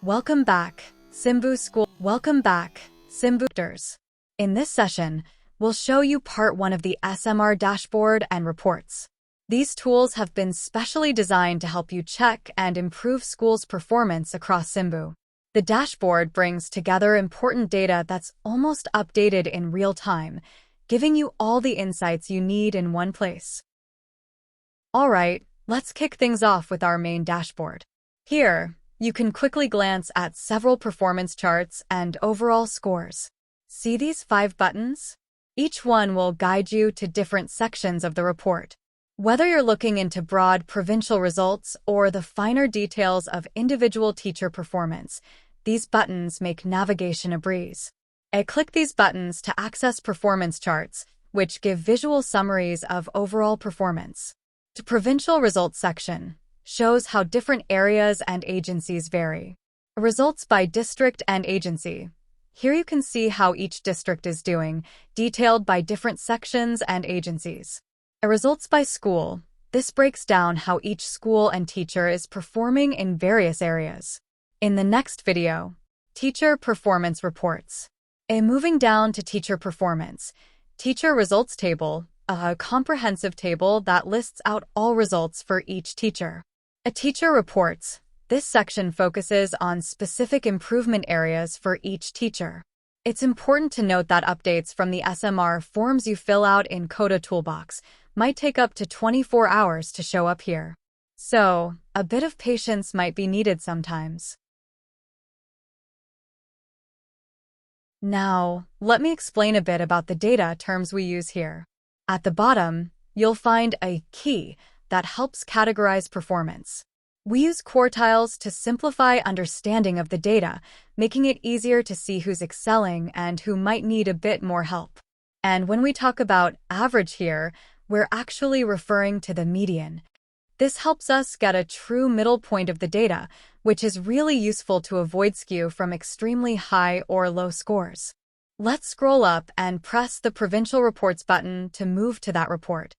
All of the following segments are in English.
Welcome back, Simbu School. Welcome back, Simbu Inspectors. In this session, we'll show you part 1 of the SMR dashboard and reports. These tools have been specially designed to help you check and improve schools' performance across Simbu. The dashboard brings together important data that's almost updated in real time, giving you all the insights you need in one place. All right, let's kick things off with our main dashboard. Here, you can quickly glance at several performance charts and overall scores. See these 5 buttons? Each one will guide you to different sections of the report. Whether you're looking into broad provincial results or the finer details of individual teacher performance, these buttons make navigation a breeze. Click these buttons to access performance charts, which give visual summaries of overall performance. The provincial results section shows how different areas and agencies vary. Results by district and agency. Here you can see how each district is doing, detailed by different sections and agencies. Results by school. This breaks down how each school and teacher is performing in various areas. In the next video, teacher performance reports. Moving down to teacher performance. Teacher results table, a comprehensive table that lists out all results for each teacher. A teacher reports. This section focuses on specific improvement areas for each teacher. It's important to note that updates from the SMR forms you fill out in Kobo Toolbox might take up to 24 hours to show up here. So, a bit of patience might be needed sometimes. Now, let me explain a bit about the data terms we use here. At the bottom, you'll find a key that helps categorize performance. We use quartiles to simplify understanding of the data, making it easier to see who's excelling and who might need a bit more help. And when we talk about average here, we're actually referring to the median. This helps us get a true middle point of the data, which is really useful to avoid skew from extremely high or low scores. Let's scroll up and press the Provincial Reports button to move to that report.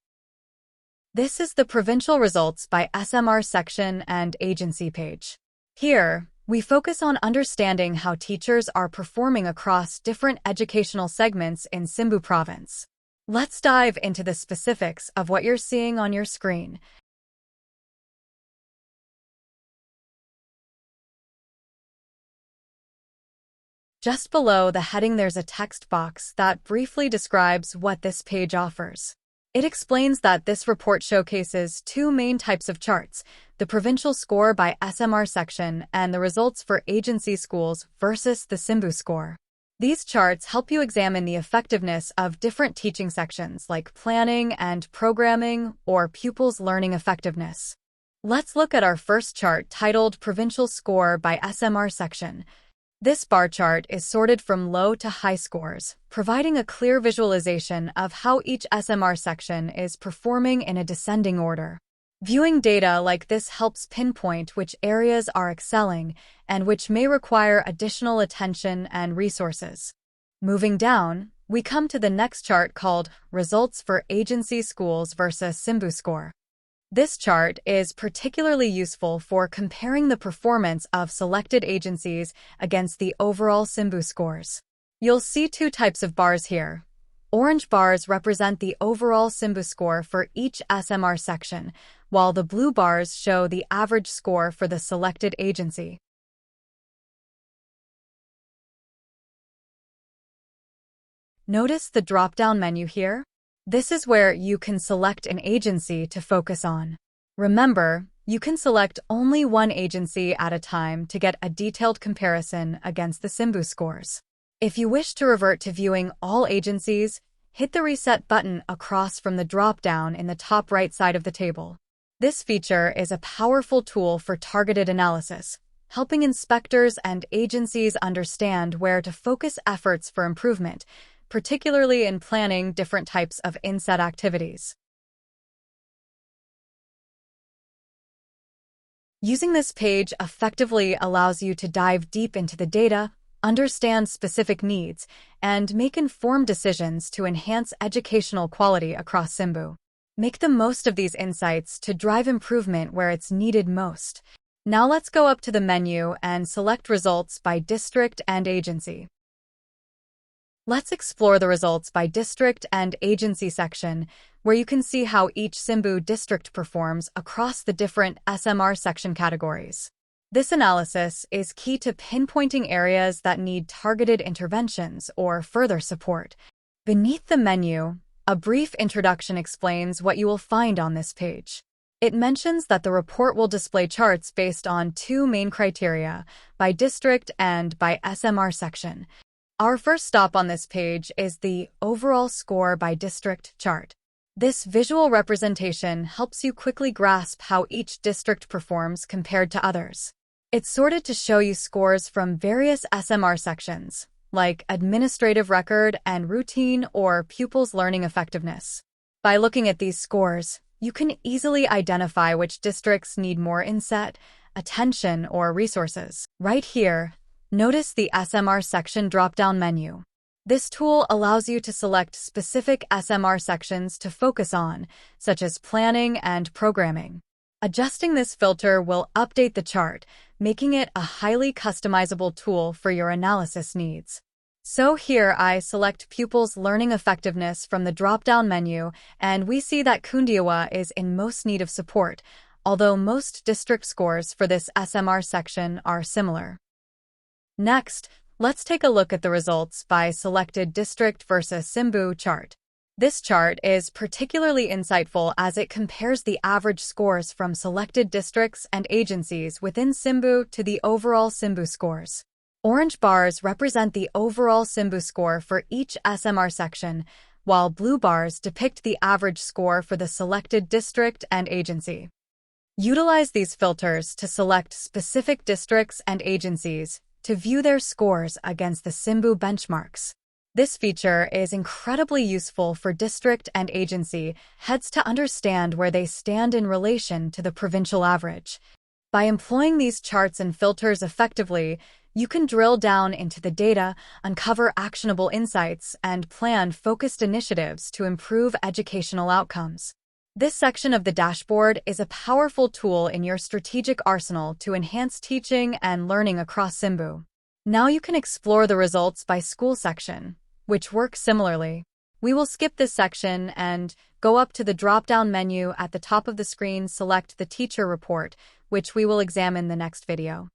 This is the Provincial Results by SMR section and agency page. Here, we focus on understanding how teachers are performing across different educational segments in Simbu Province. Let's dive into the specifics of what you're seeing on your screen. Just below the heading there's a text box that briefly describes what this page offers. It explains that this report showcases 2 main types of charts, the provincial score by SMR section and the results for agency schools versus the Simbu score. These charts help you examine the effectiveness of different teaching sections like planning and programming or pupils' learning effectiveness. Let's look at our first chart titled Provincial Score by SMR section. This bar chart is sorted from low to high scores, providing a clear visualization of how each SMR section is performing in a descending order. Viewing data like this helps pinpoint which areas are excelling and which may require additional attention and resources. Moving down, we come to the next chart called Results for Agency Schools versus Simbu Score. This chart is particularly useful for comparing the performance of selected agencies against the overall Simbu scores. You'll see 2 types of bars here. Orange bars represent the overall Simbu score for each SMR section, while the blue bars show the average score for the selected agency. Notice the drop-down menu here? This is where you can select an agency to focus on. Remember, you can select only one agency at a time to get a detailed comparison against the Simbu scores. If you wish to revert to viewing all agencies, hit the Reset button across from the drop-down in the top right side of the table. This feature is a powerful tool for targeted analysis, helping inspectors and agencies understand where to focus efforts for improvement, particularly in planning different types of inset activities. Using this page effectively allows you to dive deep into the data, understand specific needs, and make informed decisions to enhance educational quality across Simbu. Make the most of these insights to drive improvement where it's needed most. Now let's go up to the menu and select Results by District and Agency. Let's explore the Results by District and Agency section, where you can see how each Simbu district performs across the different SMR section categories. This analysis is key to pinpointing areas that need targeted interventions or further support. Beneath the menu, a brief introduction explains what you will find on this page. It mentions that the report will display charts based on two main criteria, by district and by SMR section. Our first stop on this page is the Overall Score by District chart. This visual representation helps you quickly grasp how each district performs compared to others. It's sorted to show you scores from various SMR sections, like Administrative Record and Routine or Pupils' Learning Effectiveness. By looking at these scores, you can easily identify which districts need more inset, attention, or resources. Right here, notice the SMR section drop-down menu. This tool allows you to select specific SMR sections to focus on, such as planning and programming. Adjusting this filter will update the chart, making it a highly customizable tool for your analysis needs. So here I select Pupils' Learning Effectiveness from the drop-down menu, and we see that Kundiawa is in most need of support, although most district scores for this SMR section are similar. Next, let's take a look at the results by selected district versus Simbu chart. This chart is particularly insightful as it compares the average scores from selected districts and agencies within Simbu to the overall Simbu scores. Orange bars represent the overall Simbu score for each SMR section, while blue bars depict the average score for the selected district and agency. Utilize these filters to select specific districts and agencies to view their scores against the Simbu benchmarks. This feature is incredibly useful for district and agency heads to understand where they stand in relation to the provincial average. By employing these charts and filters effectively, you can drill down into the data, uncover actionable insights, and plan focused initiatives to improve educational outcomes. This section of the dashboard is a powerful tool in your strategic arsenal to enhance teaching and learning across Simbu. Now you can explore the results by school section, which work similarly. We will skip this section and go up to the drop-down menu at the top of the screen, select the teacher report, which we will examine in the next video.